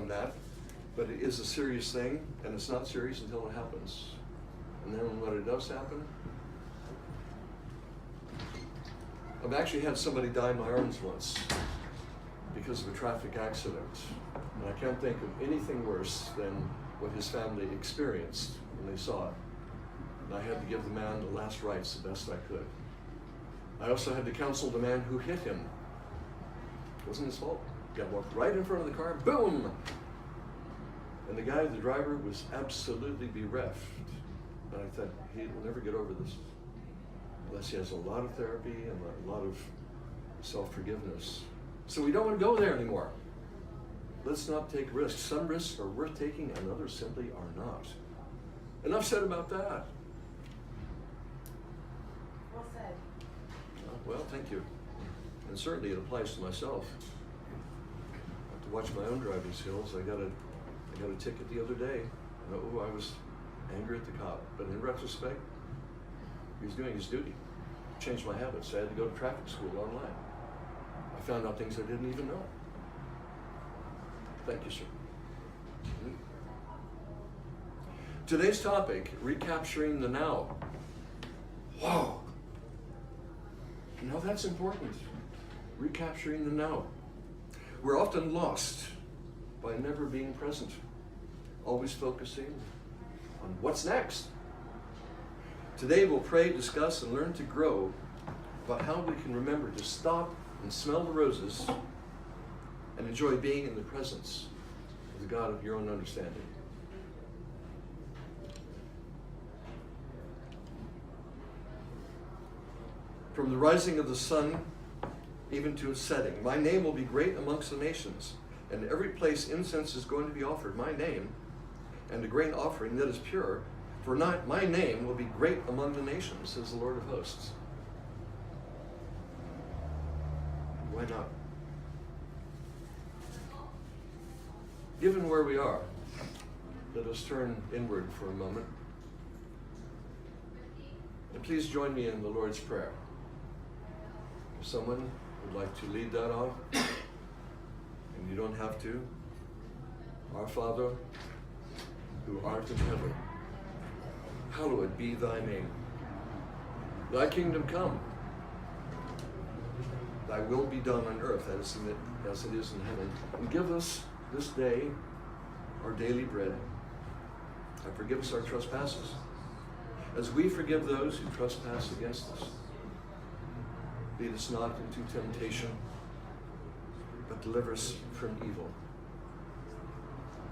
on that, but it is a serious thing, and it's not serious until it happens. And then when it does happen, I've actually had somebody die in my arms once because of a traffic accident. And I can't think of anything worse than what his family experienced when they saw it. And I had to give the man the last rites the best I could. I also had to counsel the man who hit him. It wasn't his fault. He got walked right in front of the car, boom! And the guy, the driver, was absolutely bereft. And I thought, he will never get over this unless he has a lot of therapy and a lot of self-forgiveness. So we don't want to go there anymore. Let's not take risks. Some risks are worth taking and others simply are not. Enough said about that. Well said. Well, thank you. And certainly it applies to myself. I have to watch my own driving skills. I got a ticket the other day. I was angry at the cop, but in retrospect, he was doing his duty. Changed my habits. I had to go to traffic school online. I found out things I didn't even know. Thank you, sir. Today's topic, recapturing the now. Wow. Now that's important. Recapturing the now. We're often lost by never being present, always focusing on what's next. Today we'll pray, discuss, and learn to grow about how we can remember to stop and smell the roses and enjoy being in the presence of the God of your own understanding. From the rising of the sun even to its setting, my name will be great amongst the nations, and every place incense is going to be offered, my name, and a grain offering that is pure, for my name will be great among the nations, says the Lord of hosts. Why not? Given where we are, let us turn inward for a moment. And please join me in the Lord's Prayer. If someone would like to lead that off, and you don't have to, Our Father, who art in heaven, hallowed be thy name. Thy kingdom come. Thy will be done on earth as it is in heaven. And give us this day our daily bread. And forgive us our trespasses, as we forgive those who trespass against us. Lead us not into temptation, but deliver us from evil.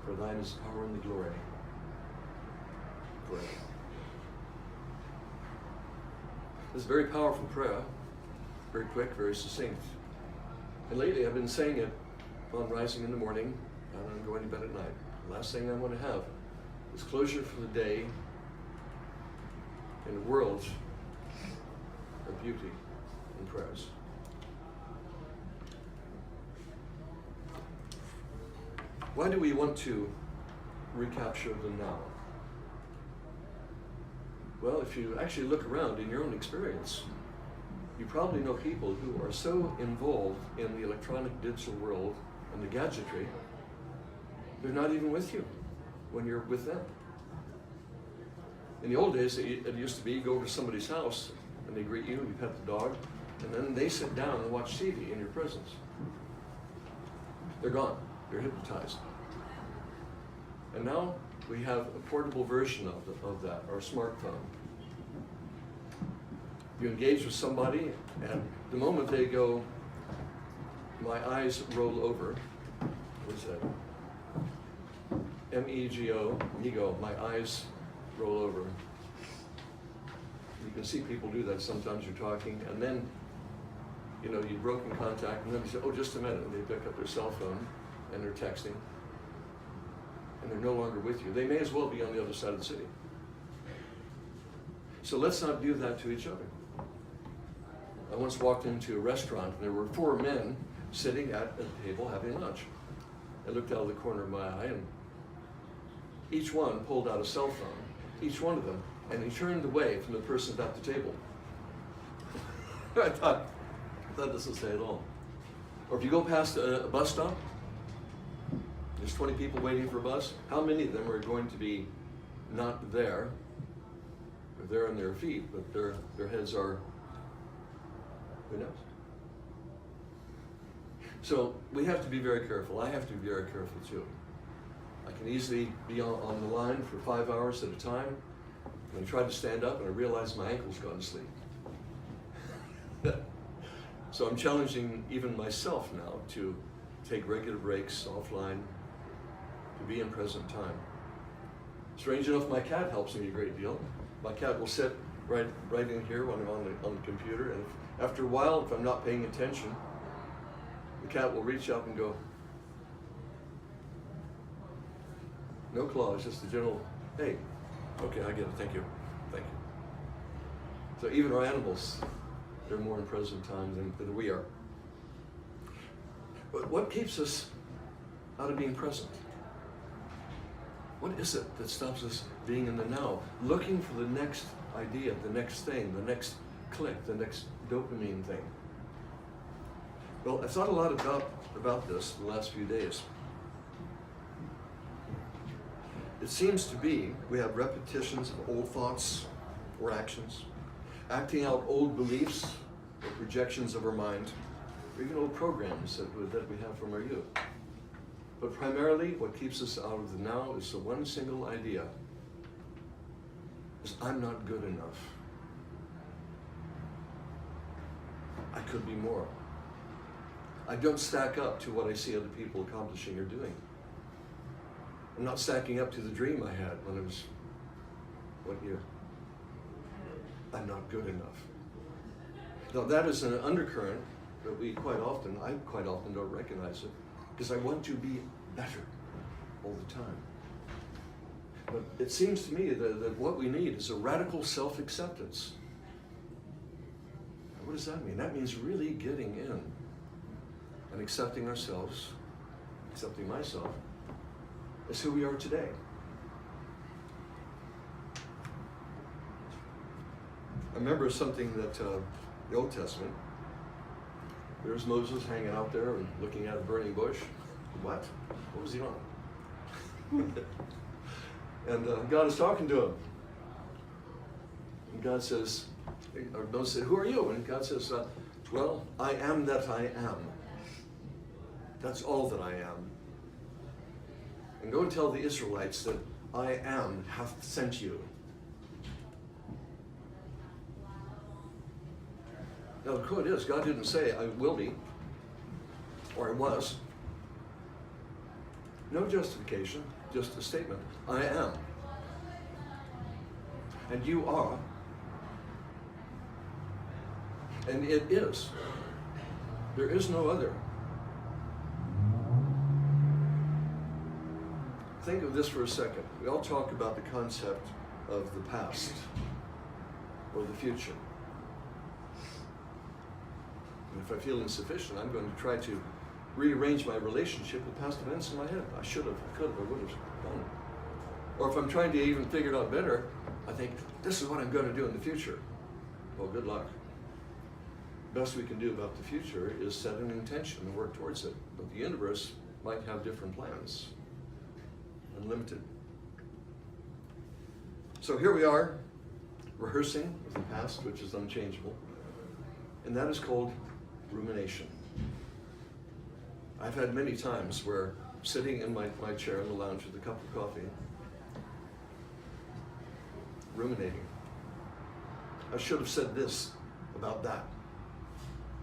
For thine is the power and the glory forever. This is a very powerful prayer, very quick, very succinct. And lately I've been saying it on rising in the morning and on going to bed at night. The last thing I want to have is closure for the day in a world of beauty and prayers. Why do we want to recapture the now? Well, if you actually look around in your own experience, you probably know people who are so involved in the electronic digital world and the gadgetry, they're not even with you when you're with them. In the old days, it used to be you go over to somebody's house and they greet you, you pet the dog, and then they sit down and watch TV in your presence. They're gone. They're hypnotized. And now we have a portable version of that, our smartphone. You engage with somebody, and the moment they go, my eyes roll over, what is that? M-E-G-O, ego, my eyes roll over. You can see people do that sometimes. You're talking, and then, you've broken contact, and then you say, oh, just a minute, and they pick up their cell phone, and they're texting, and they're no longer with you. They may as well be on the other side of the city. So let's not do that to each other. I once walked into a restaurant, and there were 4 men sitting at a table having lunch. I looked out of the corner of my eye, and each one pulled out a cell phone, each one of them, and he turned away from the person at the table. I thought, that doesn't say it all. Or if you go past a bus stop, you're there's 20 people waiting for a bus, how many of them are going to be not there? They're on their feet, but their heads are, who knows? So we have to be very careful. I have to be very careful too. I can easily be on the line for 5 hours at a time, and I try to stand up and I realize my ankle's gone to sleep. So I'm challenging even myself now to take regular breaks offline, to be in present time. Strange enough, my cat helps me a great deal. My cat will sit right in here when I'm on the computer, and after a while, if I'm not paying attention, the cat will reach up and go, no claws, just a gentle, hey, okay, I get it, thank you, thank you. So even our animals, they're more in present time than we are. But what keeps us out of being present? What is it that stops us being in the now, looking for the next idea, the next thing, the next click, the next dopamine thing? Well, I've thought a lot about this the last few days. It seems to be we have repetitions of old thoughts or actions, acting out old beliefs or projections of our mind, or even old programs that we have from our youth. But primarily, what keeps us out of the now is the one single idea, is I'm not good enough. I could be more. I don't stack up to what I see other people accomplishing or doing. I'm not stacking up to the dream I had when I was, what year? I'm not good enough. Now that is an undercurrent that I quite often don't recognize it, because I want to be better all the time. But it seems to me that what we need is a radical self-acceptance. What does that mean? That means really getting in and accepting ourselves, accepting myself, as who we are today. I remember something that the Old Testament, there's Moses hanging out there and looking at a burning bush. What? What was he on? And God is talking to him. And God says, or Moses said, who are you? And God says, well, I am that I am. That's all that I am. And go and tell the Israelites that I am hath sent you. Now the quote is, God didn't say I will be, or I was. No justification, just a statement. I am. And you are. And it is. There is no other. Think of this for a second. We all talk about the concept of the past or the future. And if I feel insufficient, I'm going to try to rearrange my relationship with past events in my head. I should have, I could have, I would have done. Or if I'm trying to even figure it out better, I think, this is what I'm going to do in the future. Well, good luck. The best we can do about the future is set an intention and work towards it. But the universe might have different plans. Unlimited. So here we are, rehearsing with the past, which is unchangeable. And that is called rumination. I've had many times where sitting in my chair in the lounge with a cup of coffee, ruminating. I should have said this about that.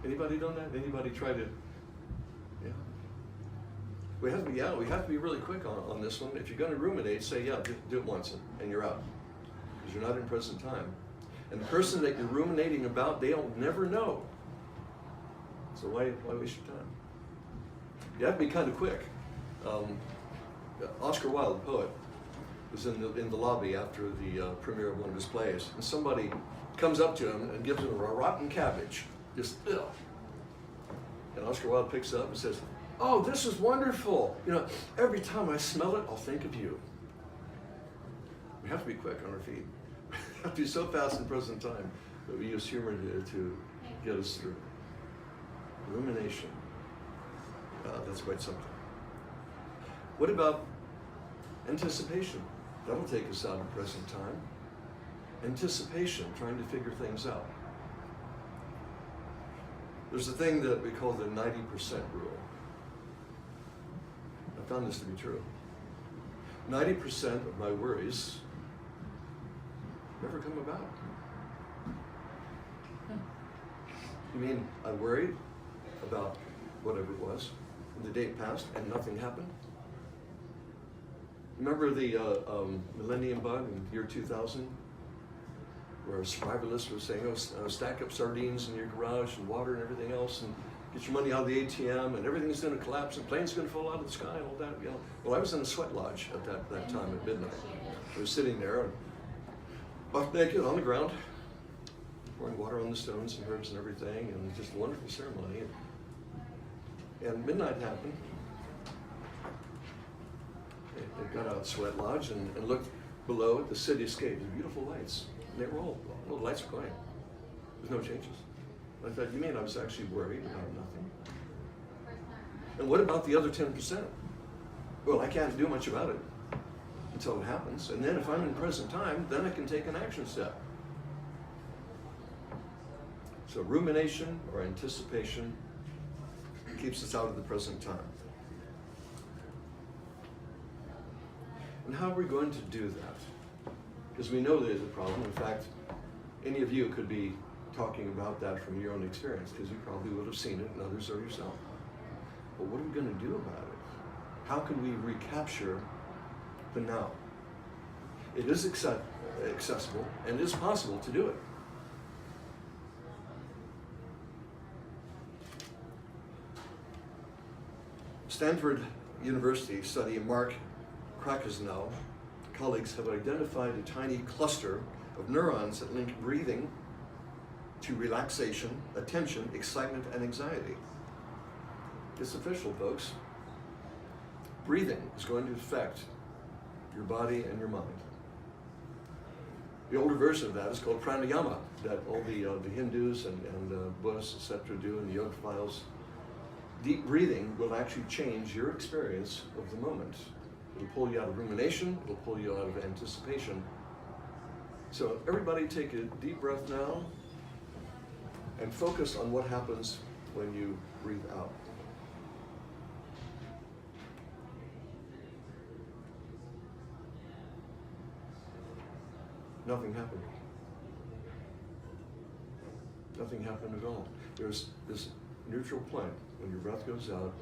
Anybody done that? Anybody try to? Yeah. We have to be really quick on this one. If you're going to ruminate, say, yeah, do it once and you're out. Because you're not in present time. And the person that you're ruminating about, they'll never know. So why waste your time? You have to be kind of quick. Oscar Wilde, the poet, was in the lobby after the premiere of one of his plays, and somebody comes up to him and gives him a rotten cabbage, just ugh. And Oscar Wilde picks it up and says, "Oh, this is wonderful. You know, every time I smell it, I'll think of you." We have to be quick on our feet. We have to be so fast in present time that we use humor to get us through. Rumination. That's quite something. What about anticipation? That'll take us out of present time. Anticipation, trying to figure things out. There's a thing that we call the 90% rule. I found this to be true. 90% of my worries never come about. You mean I worried about whatever it was, and the date passed and nothing happened? Remember the millennium bug in year 2000? Where a survivalist was saying, oh, stack up sardines in your garage and water and everything else, and get your money out of the ATM, and everything's going to collapse, and planes going to fall out of the sky, and all that. You know. Well, I was in a sweat lodge at that time at midnight. I was sitting there, and buck naked on the ground, pouring water on the stones and herbs and everything, and just a wonderful ceremony. And midnight happened. I got out of the sweat lodge and looked below at the cityscape, the beautiful lights. And they were all the lights were going. There's no changes. I thought, you mean I was actually worried about nothing? And what about the other 10%? Well, I can't do much about it until it happens. And then if I'm in present time, then I can take an action step. So rumination or anticipation keeps us out of the present time. And how are we going to do that? Because we know there's a problem. In fact, any of you could be talking about that from your own experience, because you probably would have seen it, and others or yourself. But what are we going to do about it? How can we recapture the now? It is accessible, and it is possible to do it. Stanford University study Mark Krakow colleagues have identified a tiny cluster of neurons that link breathing to relaxation, attention, excitement, and anxiety. It's official, folks. Breathing is going to affect your body and your mind. The older version of that is called pranayama, that all the Hindus and Buddhists, etc., do in the yoga files. Deep breathing will actually change your experience of the moment. It'll pull you out of rumination, it'll pull you out of anticipation. So everybody take a deep breath now and focus on what happens when you breathe out. Nothing happened. Nothing happened at all. There's this neutral point when your breath goes out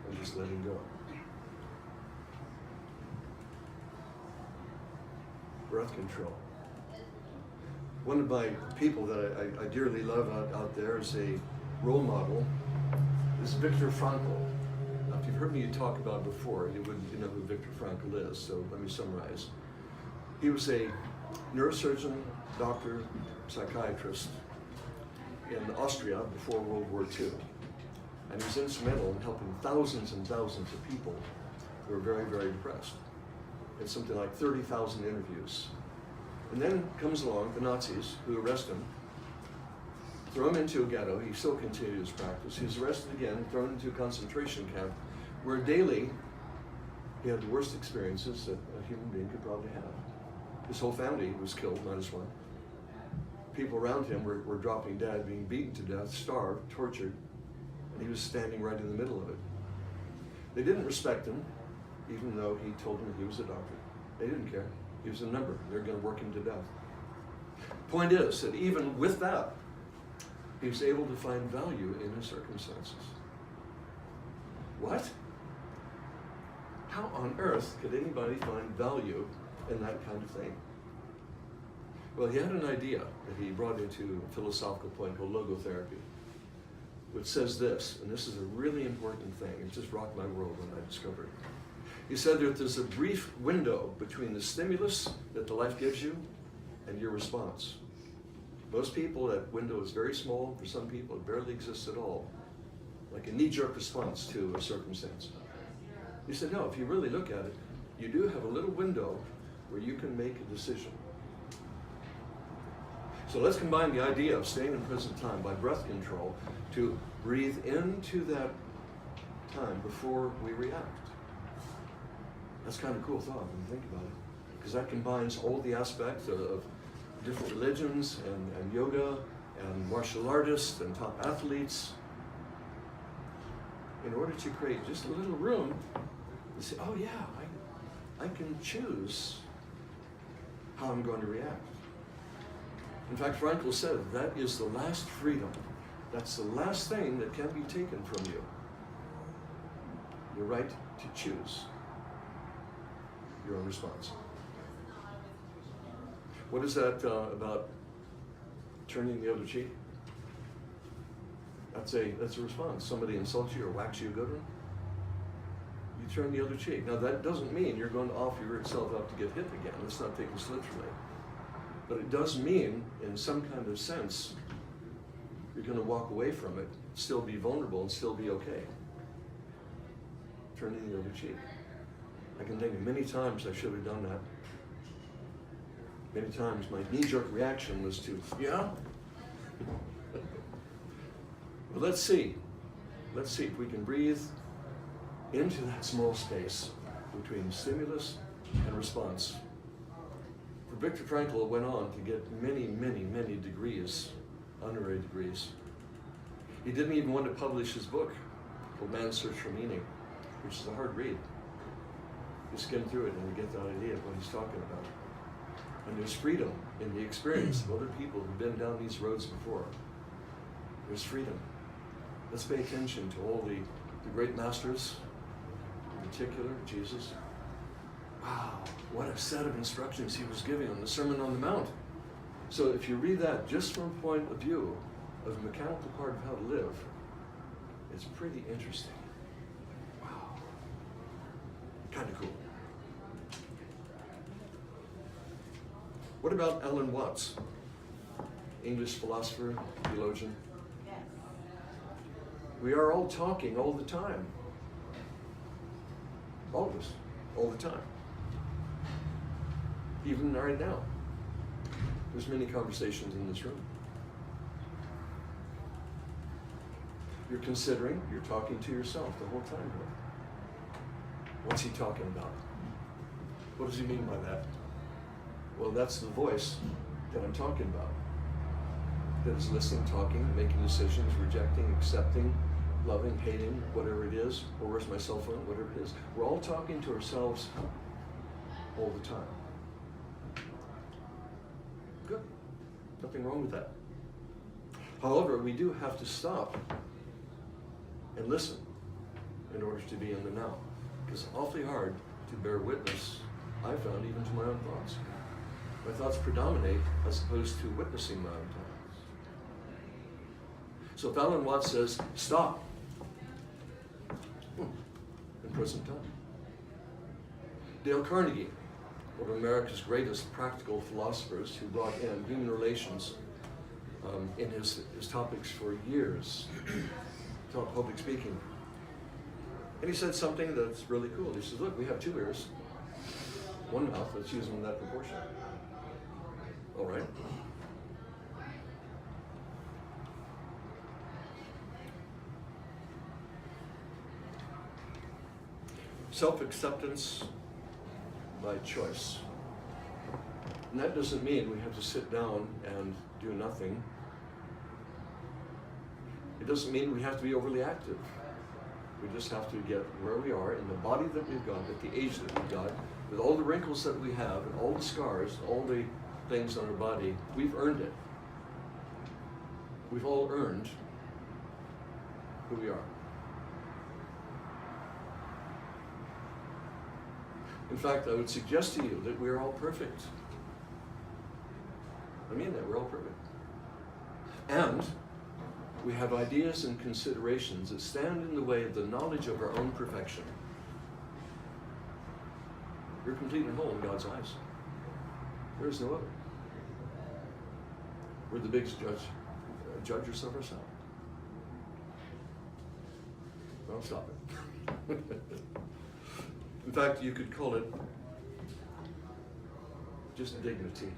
and just letting go. Breath control. One of my people that I dearly love out there is a role model, is Viktor Frankl. Now, if you've heard me talk about it before, you know who Viktor Frankl is, so let me summarize. He was a neurosurgeon, doctor, psychiatrist in Austria before World War II. And he was instrumental in helping thousands and thousands of people who were very, very depressed. Had something like 30,000 interviews. And then comes along the Nazis, who arrest him, throw him into a ghetto. He still continued his practice. He was arrested again, thrown into a concentration camp, where daily he had the worst experiences that a human being could probably have. His whole family was killed, minus one. People around him were dropping dead, being beaten to death, starved, tortured, and he was standing right in the middle of it. They didn't respect him, even though he told them he was a doctor. They didn't care. He was a number. They're going to work him to death. Point is that even with that, he was able to find value in his circumstances. What? How on earth could anybody find value in that kind of thing? Well, he had an idea that he brought into a philosophical point called logotherapy, which says this, and this is a really important thing. It just rocked my world when I discovered it. He said that there's a brief window between the stimulus that the life gives you and your response. Most people, that window is very small. For some people, it barely exists at all, like a knee-jerk response to a circumstance. He said, no, if you really look at it, you do have a little window where you can make a decision. So let's combine the idea of staying in present time by breath control to breathe into that time before we react. That's kind of a cool thought when you think about it, because that combines all the aspects of different religions and yoga and martial artists and top athletes in order to create just a little room to say, oh yeah, I can choose how I'm going to react. In fact, Frankl said that is the last freedom. That's the last thing that can be taken from you. Your right to choose your own response. What is that about turning the other cheek? That's a response. Somebody insults you or whacks you a good one. You turn the other cheek. Now that doesn't mean you're going to offer yourself up to get hit again. Let's not take this literally. But it does mean, in some kind of sense, you're going to walk away from it, still be vulnerable, and still be okay. Turning the other cheek. I can think of many times I should have done that. Many times my knee-jerk reaction was to, yeah? But let's see if we can breathe into that small space between stimulus and response. For Viktor Frankl went on to get many, many, many degrees, honorary degrees. He didn't even want to publish his book called Man's Search for Meaning, which is a hard read. You skim through it and you get the idea of what he's talking about. And there's freedom in the experience of other people who've been down these roads before. There's freedom. Let's pay attention to all the great masters, in particular Jesus. Wow, what a set of instructions he was giving on the Sermon on the Mount. So if you read that just from a point of view of the mechanical part of how to live, it's pretty interesting. Wow, kind of cool. What about Alan Watts, English philosopher, theologian? Yes. We are all talking all the time. All of us, all the time. Even right now. There's many conversations in this room. You're considering, you're talking to yourself the whole time. What's he talking about? What does he mean by that? Well, that's the voice that I'm talking about. That is listening, talking, making decisions, rejecting, accepting, loving, hating, whatever it is, or where's my cell phone, whatever it is. We're all talking to ourselves all the time. Good. Nothing wrong with that. However, we do have to stop and listen in order to be in the now. Because it's awfully hard to bear witness, I found, even to my own thoughts. My thoughts predominate as opposed to witnessing my own thoughts. So if Alan Watts says, stop, in present time. Dale Carnegie, one of America's greatest practical philosophers who brought in human relations in his topics for years, taught public speaking. And he said something that's really cool. He says, look, we have two ears, one mouth, let's use them in that proportion. All right. Self-acceptance by choice. And that doesn't mean we have to sit down and do nothing. It doesn't mean we have to be overly active. We just have to get where we are in the body that we've got, at the age that we've got, with all the wrinkles that we have, and all the scars, all the things on our body. We've earned it. We've all earned who we are. In fact, I would suggest to you that we're all perfect. I mean that, we're all perfect. And we have ideas and considerations that stand in the way of the knowledge of our own perfection. We're complete and whole in God's eyes. There is no other. We're the biggest judges of ourselves. Well, stop it. In fact, you could call it just dignity.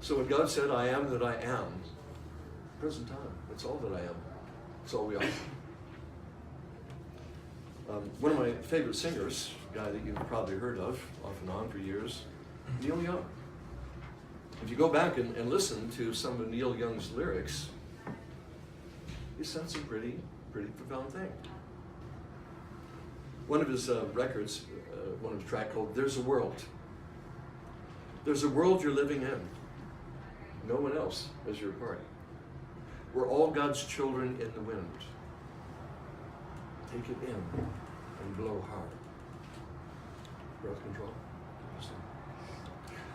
So when God said, I am that I am, Present time. That's all that I am. That's all we are. One of my favorite singers, a guy that you've probably heard of off and on for years, Neil Young. If you go back and listen to some of Neil Young's lyrics, he said some pretty profound thing. One of his records, one of his tracks called "There's a World." There's a world you're living in. No one else has your part. We're all God's children in the wind. Take it in and blow hard. Breath control.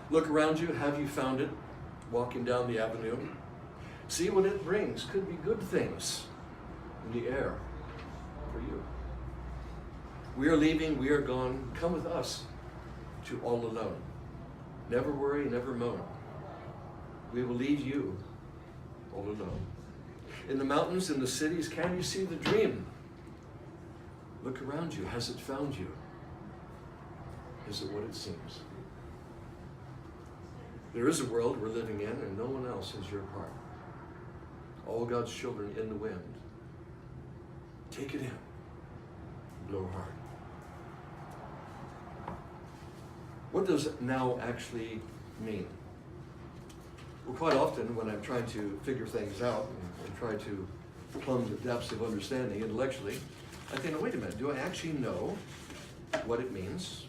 Look around you. Have you found it? Walking down the avenue. See what it brings. Could be good things in the air for you. We are leaving. We are gone. Come with us to all alone. Never worry. Never moan. We will leave you all alone. In the mountains, in the cities, can you see the dream? Look around you. Has it found you? Is it what it seems? There is a world we're living in, and no one else has your part. All God's children in the wind. Take it in. Blow hard. What does now actually mean? Well, quite often when I'm trying to figure things out and try to plumb the depths of understanding intellectually, I think, oh, wait a minute, do I actually know what it means?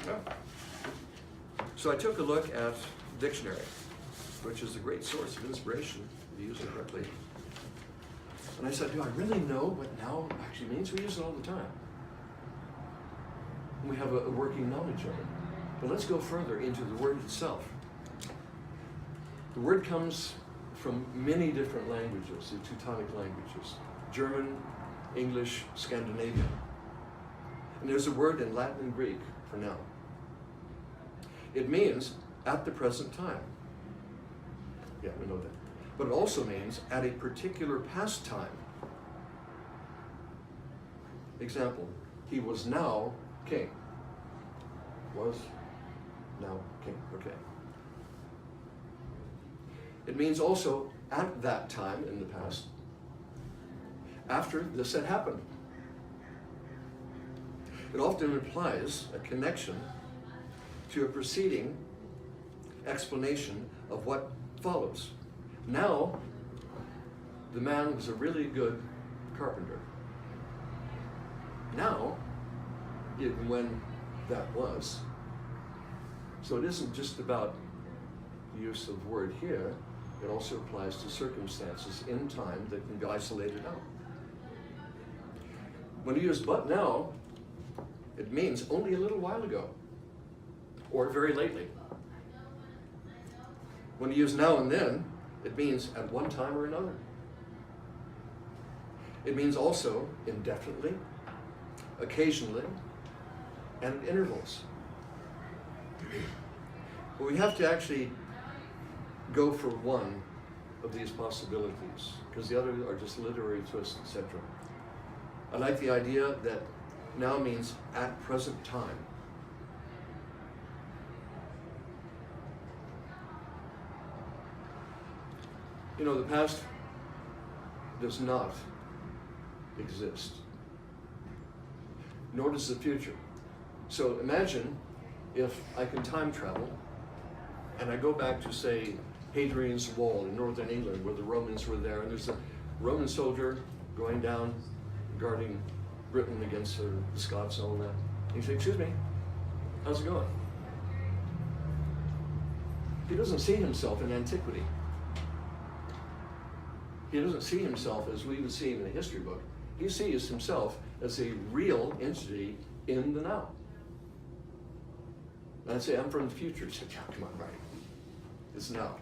No. So I took a look at dictionary, which is a great source of inspiration if you use it correctly. And I said, do I really know what now actually means? We use it all the time. And we have a working knowledge of it. But let's go further into the word itself. The word comes from many different languages, the Teutonic languages, German, English, Scandinavian. And there's a word in Latin and Greek for now. It means at the present time. Yeah, we know that. But it also means at a particular past time. Example, he was now king. Was now king, okay. It means also at that time in the past, after this had happened. It often implies a connection to a preceding explanation of what follows. Now, the man was a really good carpenter. Now, even when that was. So it isn't just about the use of the word here, it also applies to circumstances in time that can be isolated out. When you use but now, it means only a little while ago, or very lately. When you use now and then, it means at one time or another. It means also indefinitely, occasionally, and at intervals. But we have to actually go for one of these possibilities, because the other are just literary twists, etc. I like the idea that now means at present time. You know, the past does not exist, nor does the future. So imagine if I can time travel and I go back to, say, Hadrian's Wall in northern England where the Romans were there, and there's a Roman soldier going down guarding Britain against the Scots and all that. And you say, excuse me, how's it going? He doesn't see himself in antiquity. He doesn't see himself as we would see him in a history book. He sees himself as a real entity in the now. And I'd say, I'm from the future. He said, yeah, come on, right. It's now.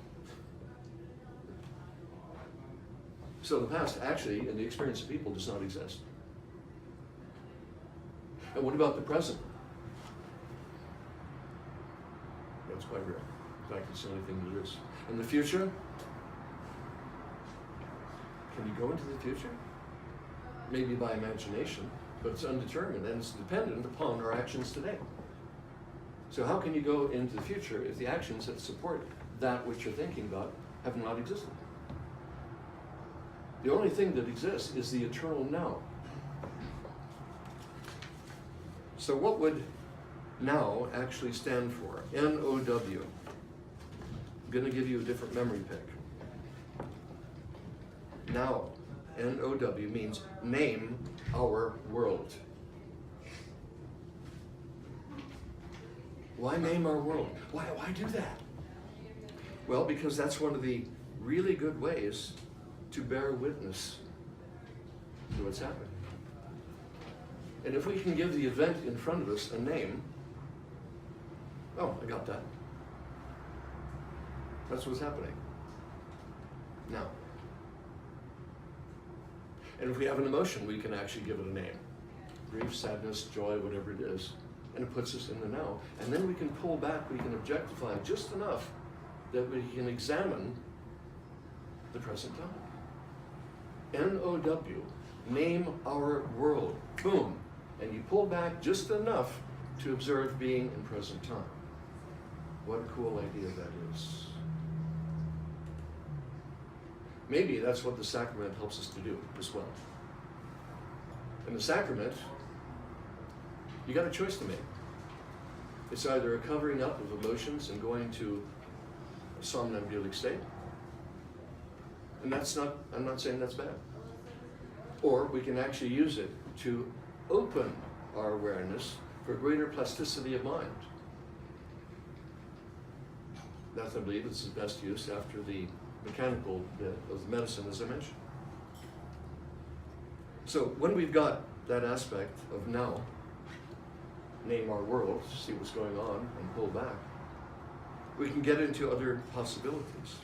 So the past actually, in the experience of people, does not exist. And what about the present? That's quite real. In fact, it's the only thing that is. And the future? Can you go into the future? Maybe by imagination, but it's undetermined and it's dependent upon our actions today. So how can you go into the future if the actions that support that which you're thinking about have not existed? The only thing that exists is the eternal now. So what would now actually stand for? N-O-W. I'm going to give you a different memory pick. Now, N-O-W means name our world. Why name our world? Why do that? Well, because that's one of the really good ways to bear witness to what's happening. And if we can give the event in front of us a name, oh, I got that. That's what's happening now. And if we have an emotion, we can actually give it a name. Grief, sadness, joy, whatever it is. And it puts us in the now. And then we can pull back, we can objectify just enough that we can examine the present time. N-O-W, name our world. Boom. And you pull back just enough to observe being in present time. What a cool idea that is. Maybe that's what the sacrament helps us to do as well. In the sacrament, you got a choice to make. It's either a covering up of emotions and going to a somnambulic state. And I'm not saying that's bad. Or we can actually use it to open our awareness for greater plasticity of mind. That's, I believe, it's the best use after the mechanical bit of the medicine, as I mentioned. So when we've got that aspect of now, name our world, see what's going on, and pull back, we can get into other possibilities.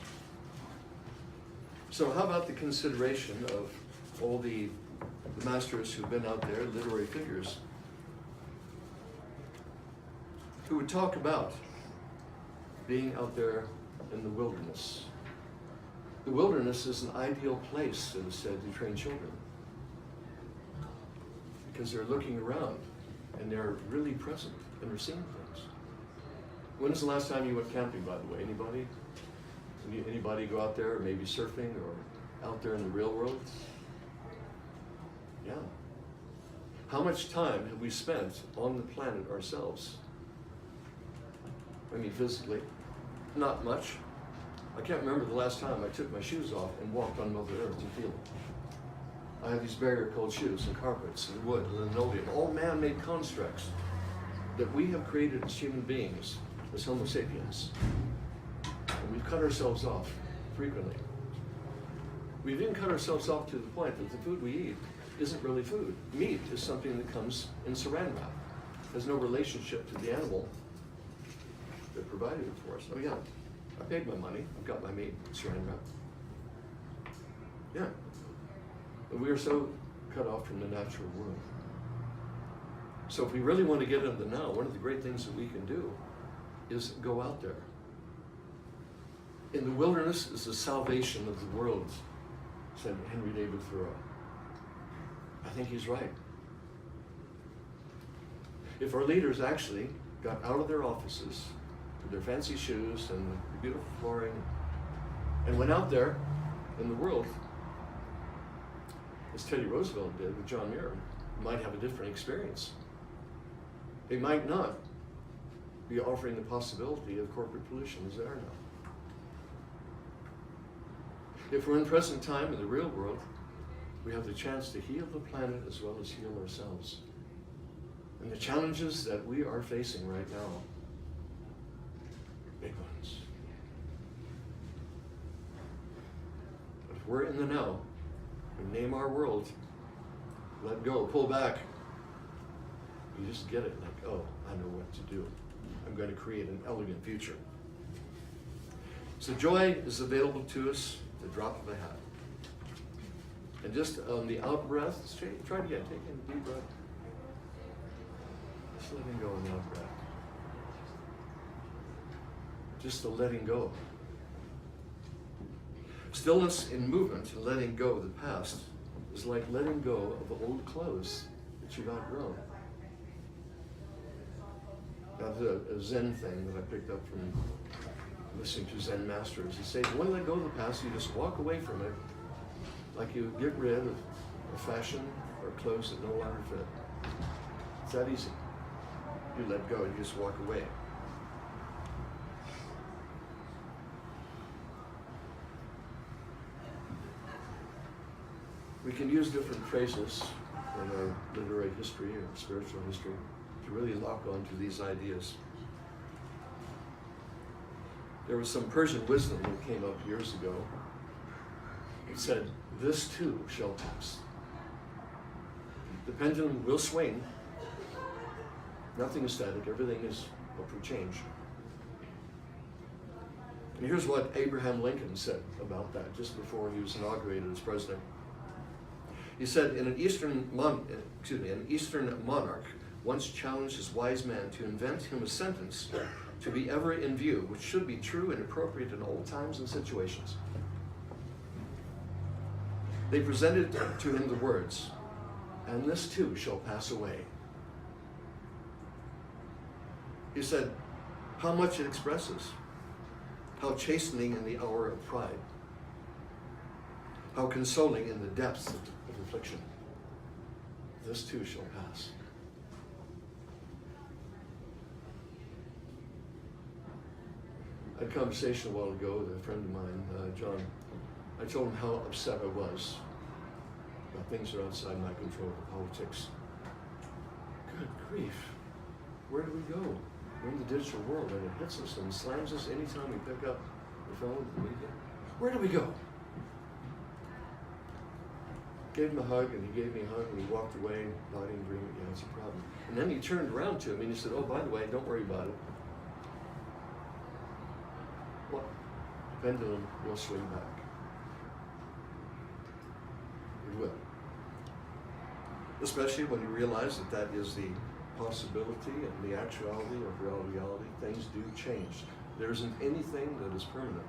So how about the consideration of all the masters who've been out there, literary figures, who would talk about being out there in the wilderness. The wilderness is an ideal place, it is said, to train children. Because they're looking around and they're really present and they're seeing things. When was the last time you went camping, by the way? Anybody? Anybody go out there, or maybe surfing, or out there in the real world? Yeah. How much time have we spent on the planet ourselves? I mean, physically, not much. I can't remember the last time I took my shoes off and walked on Mother Earth to feel it. I have these barrier cold shoes and carpets and wood and linoleum, all man-made constructs that we have created as human beings, as Homo sapiens. And we've cut ourselves off frequently. We've even cut ourselves off to the point that the food we eat isn't really food. Meat is something that comes in saran wrap. Has no relationship to the animal that provided it for us. Oh yeah, I paid my money. I've got my meat in saran wrap. Yeah. But we are so cut off from the natural world. So if we really want to get into the now, one of the great things that we can do is go out there. In the wilderness is the salvation of the world, said Henry David Thoreau. I think he's right. If our leaders actually got out of their offices with their fancy shoes and the beautiful flooring and went out there in the world, as Teddy Roosevelt did with John Muir, might have a different experience. They might not be offering the possibility of corporate pollution as they are now. If we're in present time in the real world, we have the chance to heal the planet as well as heal ourselves. And the challenges that we are facing right now, big ones. But if we're in the now, we name our world, let go, pull back, you just get it like, oh, I know what to do. I'm going to create an elegant future. So joy is available to us at the drop of a hat. And just on the out breath, try it again, take in a deep breath. Just letting go on the out breath. Just the letting go. Stillness in movement and letting go of the past is like letting go of old clothes that you've outgrown. That's a Zen thing that I picked up from listening to Zen masters. They say, when you let go of the past, you just walk away from it Like you get rid of a fashion or clothes that no longer fit. It's that easy. You let go, you just walk away. We can use different phrases in our literary history or spiritual history to really lock onto these ideas. There was some Persian wisdom that came up years ago. It said, "This too shall pass." The pendulum will swing. Nothing is static. Everything is up for change. And here's what Abraham Lincoln said about that just before he was inaugurated as president. He said, an Eastern monarch once challenged his wise man to invent him a sentence to be ever in view, which should be true and appropriate in all times and situations. They presented to him the words, "And this too shall pass away." He said, how much it expresses, how chastening in the hour of pride, how consoling in the depths of affliction. This too shall pass. I had a conversation a while ago with a friend of mine, John. I told him how upset I was about things that are outside my control, the politics. Good grief. Where do we go? We're in the digital world and it hits us and slams us anytime we pick up the phone. Where do we go? Gave him a hug and he gave me a hug and he walked away nodding, agreeing, yeah, it's a problem. And then he turned around to me and he said, "Oh, by the way, don't worry about it. What? The pendulum will swing back." It will. Especially when you realize that that is the possibility and the actuality of reality. Things do change. There isn't anything that is permanent.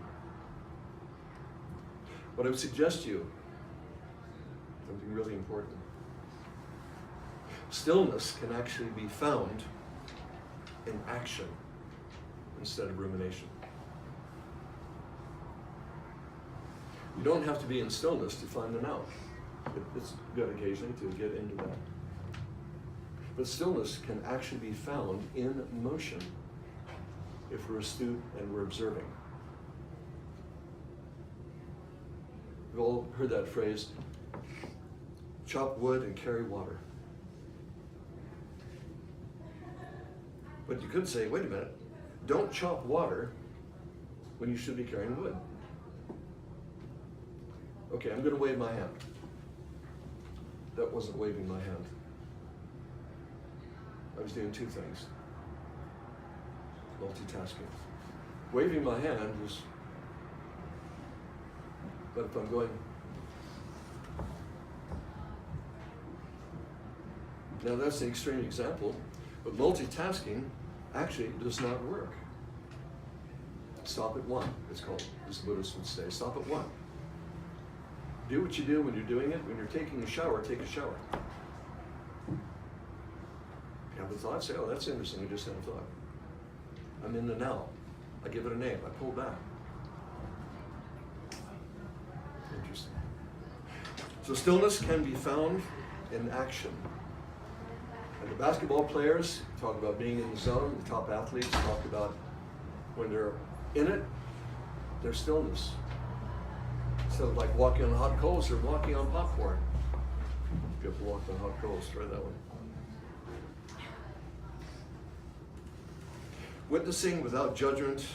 What I would suggest to you, something really important. Stillness can actually be found in action instead of rumination. You don't have to be in stillness to find the now. It's good occasionally to get into that. But stillness can actually be found in motion if we're astute and we're observing. We've all heard that phrase, chop wood and carry water. But you could say, wait a minute, don't chop water when you should be carrying wood. Okay, I'm going to wave my hand. That wasn't waving my hand. I was doing two things. Multitasking. Waving my hand was, but if I'm going, now that's an extreme example, but multitasking actually does not work. Stop at one, it's called, as the Buddhists would say. Stop at one. Do what you do when you're doing it. When you're taking a shower, take a shower. You have a thought, say, oh, that's interesting, I just had a thought. I'm in the now. I give it a name, I pull back. Interesting. So stillness can be found in action. And the basketball players talk about being in the zone. The top athletes talk about when they're in it, their stillness. Instead of like walking on hot coals, they're walking on popcorn. You have to walk on hot coals, try that one. Witnessing without judgment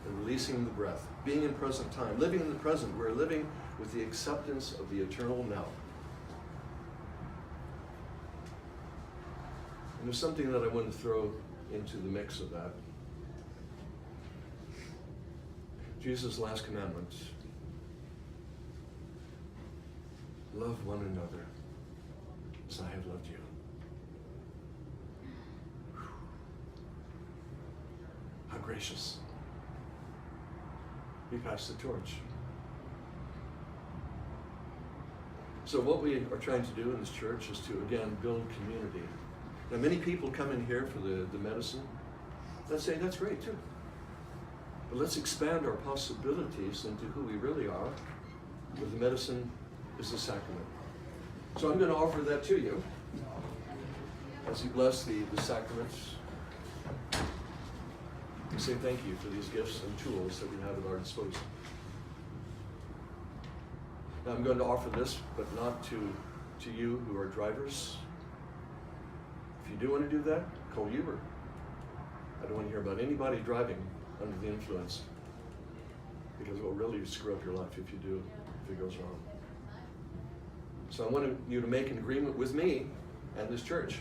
and releasing the breath. Being in present time. Living in the present. We're living with the acceptance of the eternal now. And there's something that I want to throw into the mix of that. Jesus' last commandment. Love one another as I have loved you. How gracious. We pass the torch. So what we are trying to do in this church is to, again, build community. Now, many people come in here for the medicine. Let's say that's great too. But let's expand our possibilities into who we really are with the medicine is the sacrament. So I'm going to offer that to you as you bless the sacraments. We say thank you for these gifts and tools that we have at our disposal. Now I'm going to offer this, but not to you who are drivers. If you do want to do that, call Uber. I don't want to hear about anybody driving under the influence, because it will really screw up your life if you do, if it goes wrong. So I want you to make an agreement with me and this church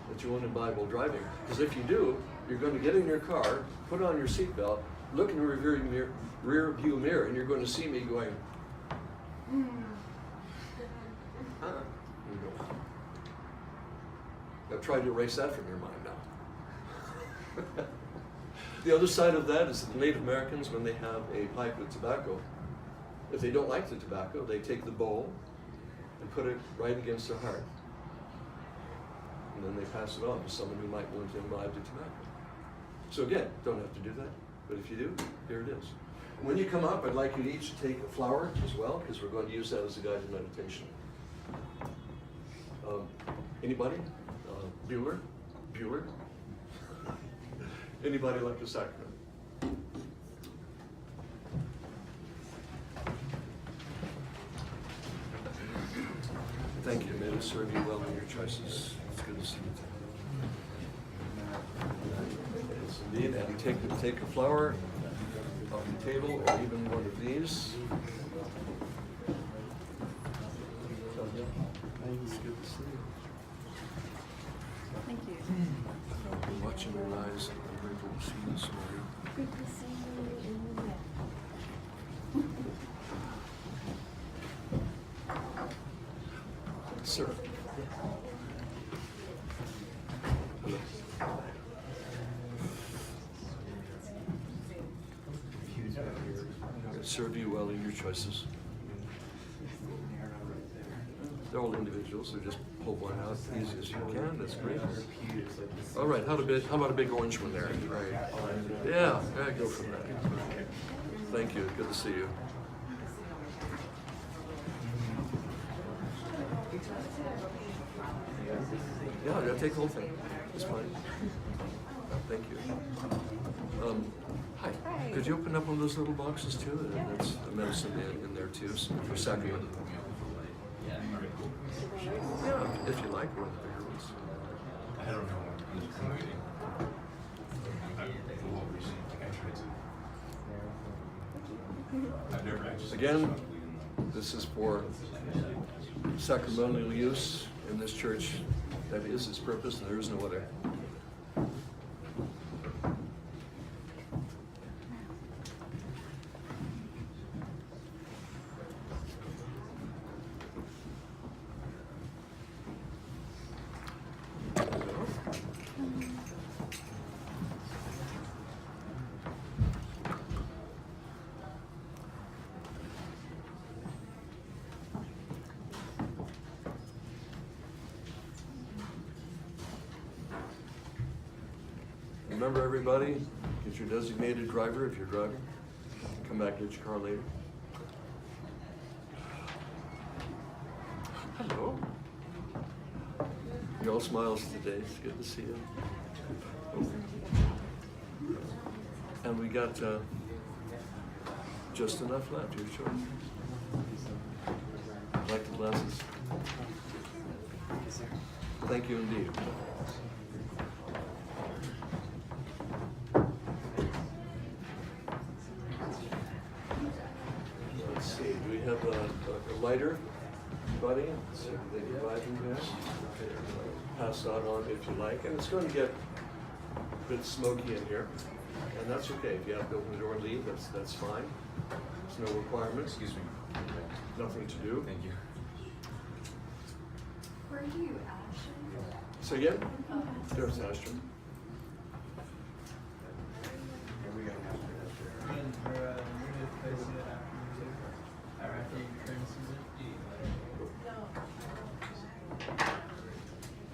that you want to Bible driving. Because if you do, you're going to get in your car, put on your seatbelt, look in the rear view mirror, and you're going to see me going, you go. Now try to erase that from your mind now. The other side of that is that the Native Americans, when they have a pipe with tobacco, if they don't like the tobacco, they take the bowl and put it right against their heart. And then they pass it on to someone who might want to imbibe the tobacco. So again, don't have to do that, but if you do, here it is. When you come up, I'd like you to each take a flower as well, because we're going to use that as a guided meditation. Anybody? Bueller? Bueller? Anybody like the sacrament? Thank you. May it serve you well in your choices. It's good to see you. Yes, indeed. And take a flower off the table, or even one of these. It's good to see you. Thank you. I'm watching your eyes. I'm grateful to see you this morning. Good to see you in the net. Sir. Hello. Serve you well in your choices. They're all individuals, so just pull one out as easy as you can. That's great. All right, how about a big orange one there? Yeah, go from that. Thank you. Good to see you. Yeah, take the whole thing. It's fine. Thank you. Hi. Could you open up one of those little boxes too? That's the medicine in there too, so for sacrament. Yeah, if you like one of the bigger ones. I don't know. I'm waiting. I've never actually. Again, this is for sacramental use in this church. That is its purpose, and there is no other. Remember, everybody, get your designated driver if you're driving. Come back, get your car later. Hello. You all smiles today. It's good to see you. And we got just enough left. Your choice. Like the glasses. Thank you indeed. Let's see, do we have a lighter, buddy? So they provide you this. Pass that on if you like. And it's going to get a bit smoky in here. And that's okay. If you have to open the door and leave, that's fine. There's no requirements. Excuse me. Nothing to do. Thank you. Where are you, Ashton? So again, there's Ashton.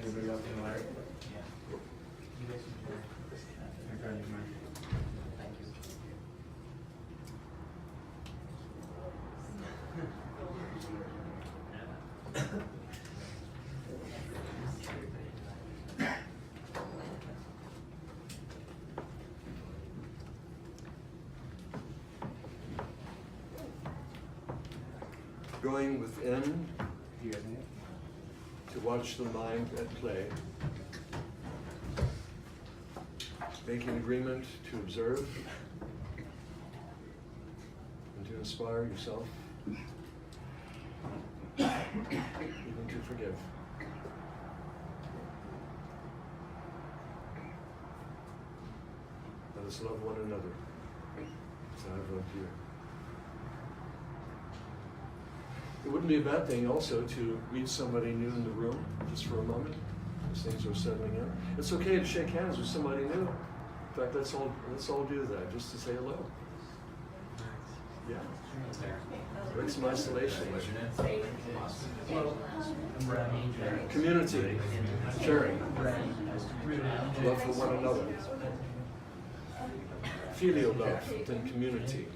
Anybody else in the library? Thank you. Going within You guys need it? to watch the mind at play. Making agreement to observe and to inspire yourself, even to forgive. Let us love one another as I have loved you. It wouldn't be a bad thing also to meet somebody new in the room just for a moment as things are settling in. It's okay to shake hands with somebody new. In fact, let's all do that just to say hello. Yeah. Break some isolation. Community, sharing, love for one another. Filial love within community.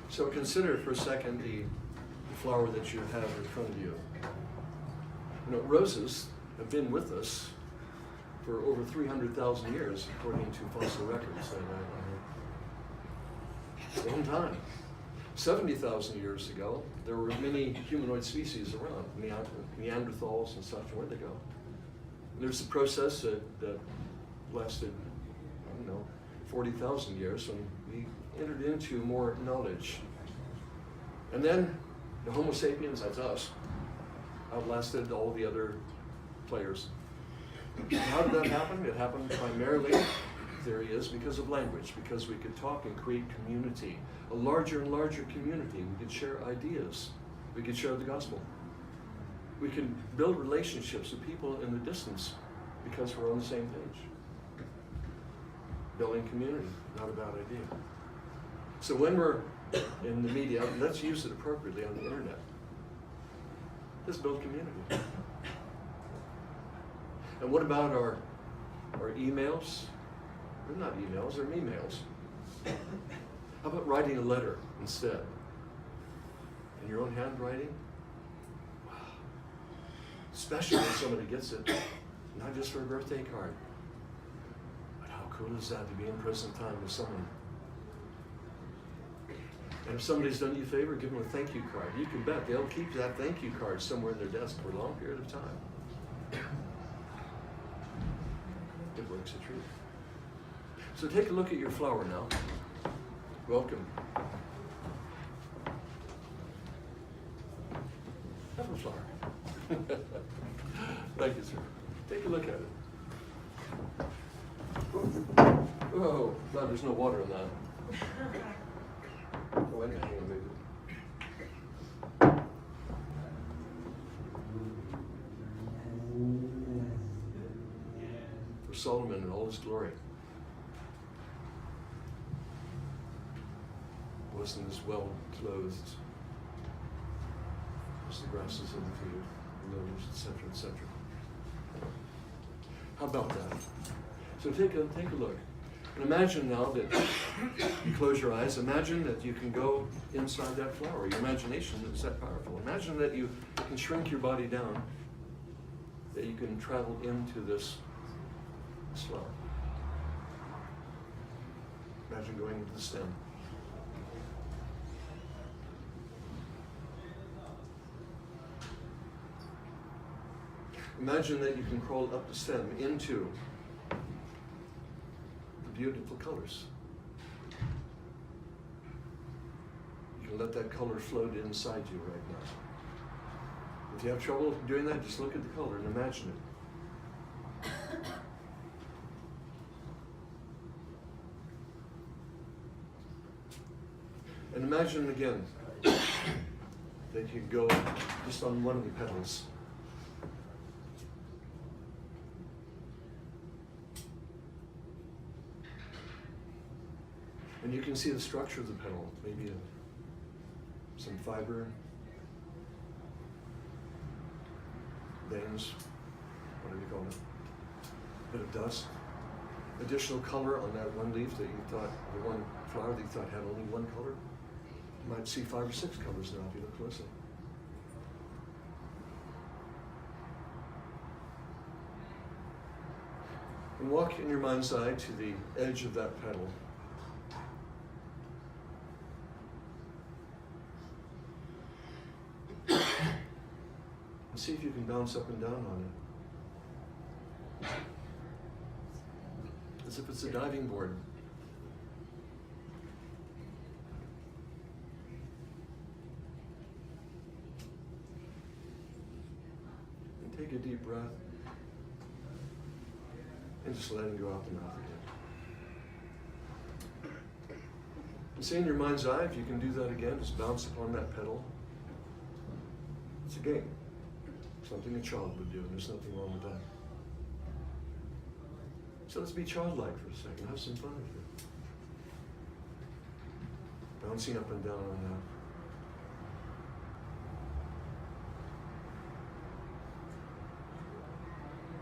So consider for a second the flower that you have in front of you. You know, roses have been with us for over 300,000 years, according to fossil records. A long time. 70,000 years ago, there were many humanoid species around, Neanderthals and such. Where'd they go? There's a process that lasted, 40,000 years when we entered into more knowledge. And then the Homo sapiens, that's us, outlasted all the other players. How did that happen? It happened primarily, the theory is, because of language, because we could talk and create community, a larger and larger community. We could share ideas. We could share the gospel. We can build relationships with people in the distance because we're on the same page. Building community, not a bad idea. So when we're in the media, let's use it appropriately on the internet. Let's build community. And what about our emails? They're not emails, they're emails. How about writing a letter instead? In your own handwriting? Wow. Especially when somebody gets it, not just for a birthday card. But how cool is that to be in present time with someone? And if somebody's done you a favor, give them a thank you card. You can bet they'll keep that thank you card somewhere in their desk for a long period of time. It works a treat. So take a look at your flower now. Welcome. Have a flower. Thank you, sir. Take a look at it. Oh, no, there's no water in that. Oh, wait a minute, hang on, maybe. For Solomon in all his glory, wasn't as well clothed as the grasses of the field, the lilies, etc., etc. How about that? So take a look. And imagine now that you close your eyes, imagine that you can go inside that flower. Your imagination is that powerful. Imagine that you can shrink your body down, that you can travel into this flower. Imagine going into the stem. Imagine that you can crawl up the stem into beautiful colors. You can let that color float inside you right now. If you have trouble doing that, just look at the color and imagine it. And imagine again that you go just on one of the petals. And you can see the structure of the petal, maybe some fiber, veins, whatever you call it, a bit of dust, additional color on that one leaf that you thought, the one flower that you thought had only one color. You might see 5 or 6 colors now if you look closely. And walk in your mind's eye to the edge of that petal. And see if you can bounce up and down on it. As if it's a diving board. And take a deep breath. And just letting go out the mouth again. And see in your mind's eye, if you can do that again, just bounce upon that petal. It's a game. Something a child would do, and there's nothing wrong with that. So let's be childlike for a second. Have some fun with it. Bouncing up and down on that.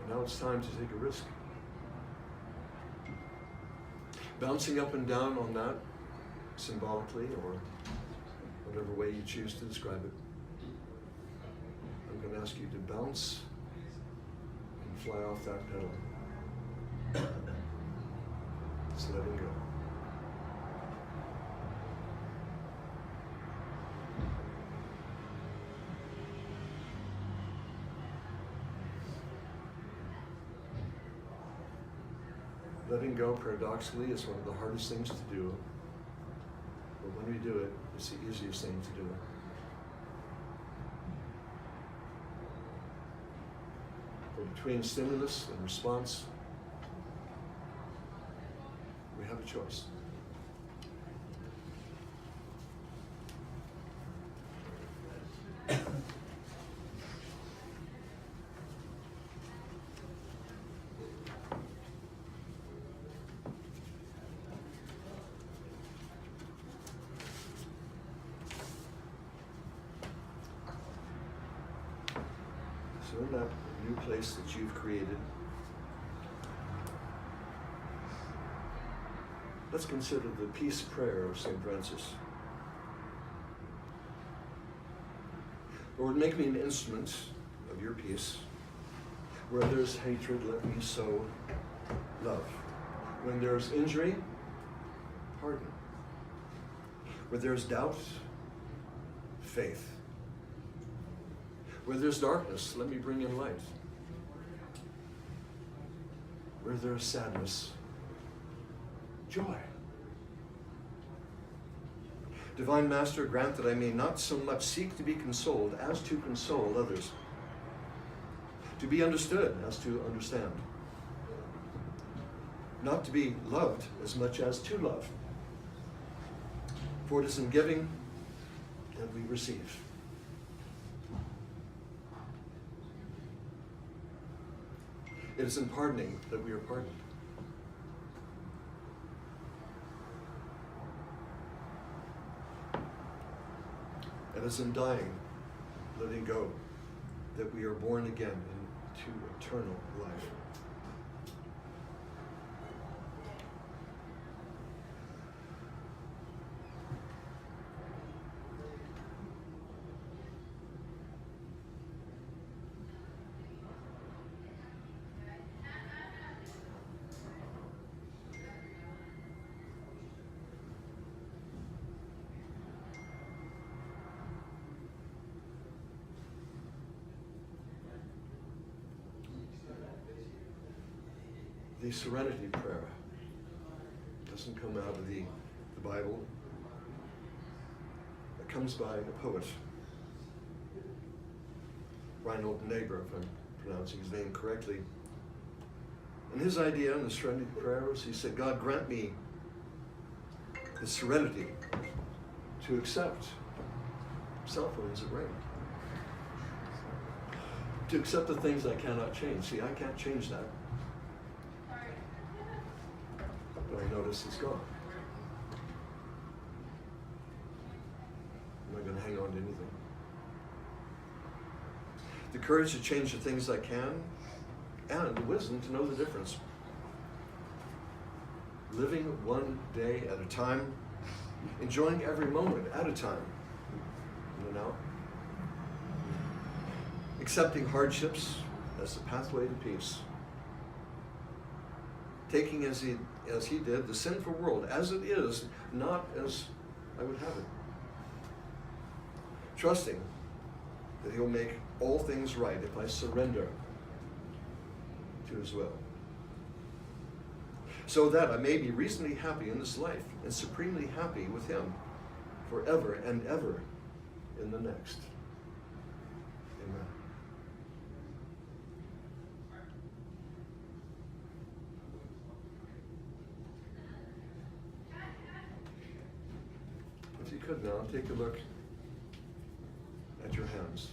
And now it's time to take a risk. Bouncing up and down on that, symbolically, or whatever way you choose to describe it. I'm going to ask you to bounce and fly off that petal. Just letting go. Letting go, paradoxically, is one of the hardest things to do. But when we do it, it's the easiest thing to do. For between stimulus and response, we have a choice. So in that new place that you've created, let's consider the peace prayer of St. Francis. Lord, make me an instrument of your peace. Where there's hatred, let me sow love. When there's injury, pardon. Where there's doubt, faith. Where there's darkness, let me bring in light. Where there's sadness, joy. Divine Master, grant that I may not so much seek to be consoled as to console others, to be understood as to understand, not to be loved as much as to love. For it is in giving that we receive. It is in pardoning that we are pardoned. It is in dying, letting go, that we are born again into eternal life. The Serenity Prayer doesn't come out of the Bible. It comes by a poet, Reinhold Niebuhr, if I'm pronouncing his name correctly. And his idea in the Serenity Prayer was, he said, God, grant me the serenity to accept cell phones at rain. To accept the things I cannot change. See, I can't change that. But I notice it's gone. I'm not going to hang on to anything. the courage to change the things I can, and the wisdom to know the difference. Living one day at a time, enjoying every moment at a time, in the now. Accepting hardships as the pathway to peace. Taking as he did the sinful world as it is, not as I would have it. Trusting that he'll make all things right if I surrender to his will. So that I may be reasonably happy in this life and supremely happy with him forever and ever in the next. Amen. If you could now, take a look at your hands.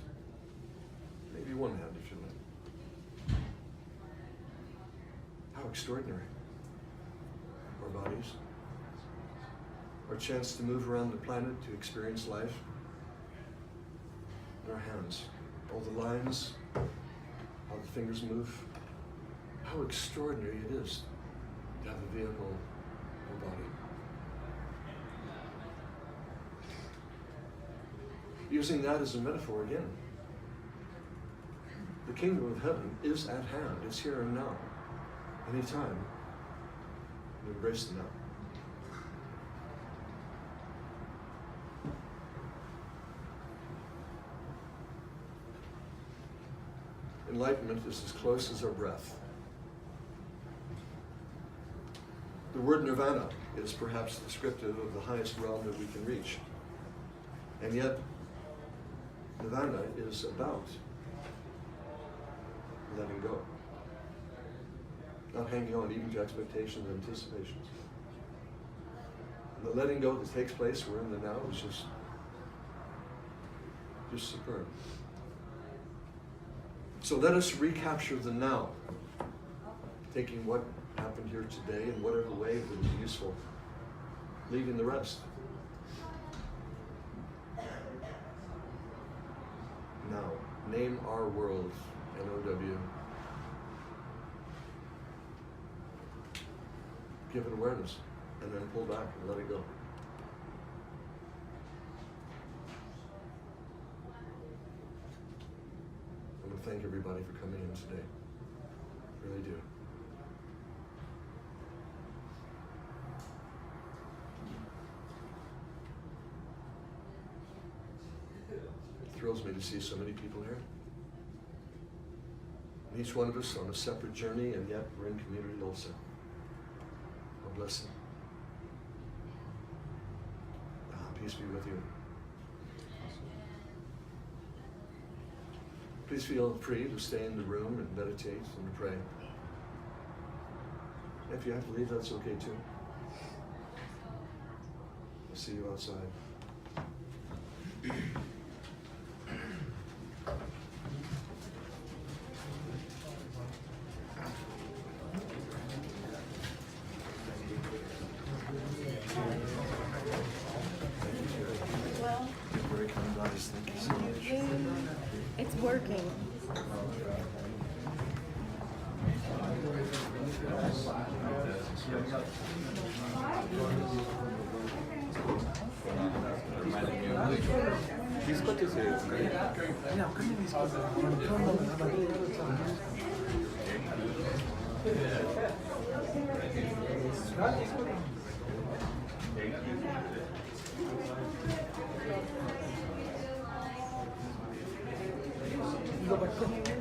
Maybe one hand if you like. How extraordinary. Our bodies. Our chance to move around the planet, to experience life. In our hands. All the lines, how the fingers move. How extraordinary it is to have a vehicle, a body. Using that as a metaphor again. The kingdom of heaven is at hand. It's here and now. Anytime. You embrace the now. Enlightenment is as close as our breath. The word nirvana is perhaps descriptive of the highest realm that we can reach. And yet, nirvana is about letting go. Not hanging on even to expectations and anticipations. And the letting go that takes place, we're in the now, is just superb. So let us recapture the now, taking what happened here today in whatever way would be useful, leaving the rest. Now, name our world, N-O-W. Give it awareness, and then pull back and let it go. I want to thank everybody for coming in today. Really do. It thrills me to see so many people here. And each one of us on a separate journey, and yet we're in community also. God bless you. Peace be with you. Please feel free to stay in the room and meditate and to pray. If you have to leave, that's okay too. I'll see you outside. Very kind eyes. Thank you so much. It's working. Go back.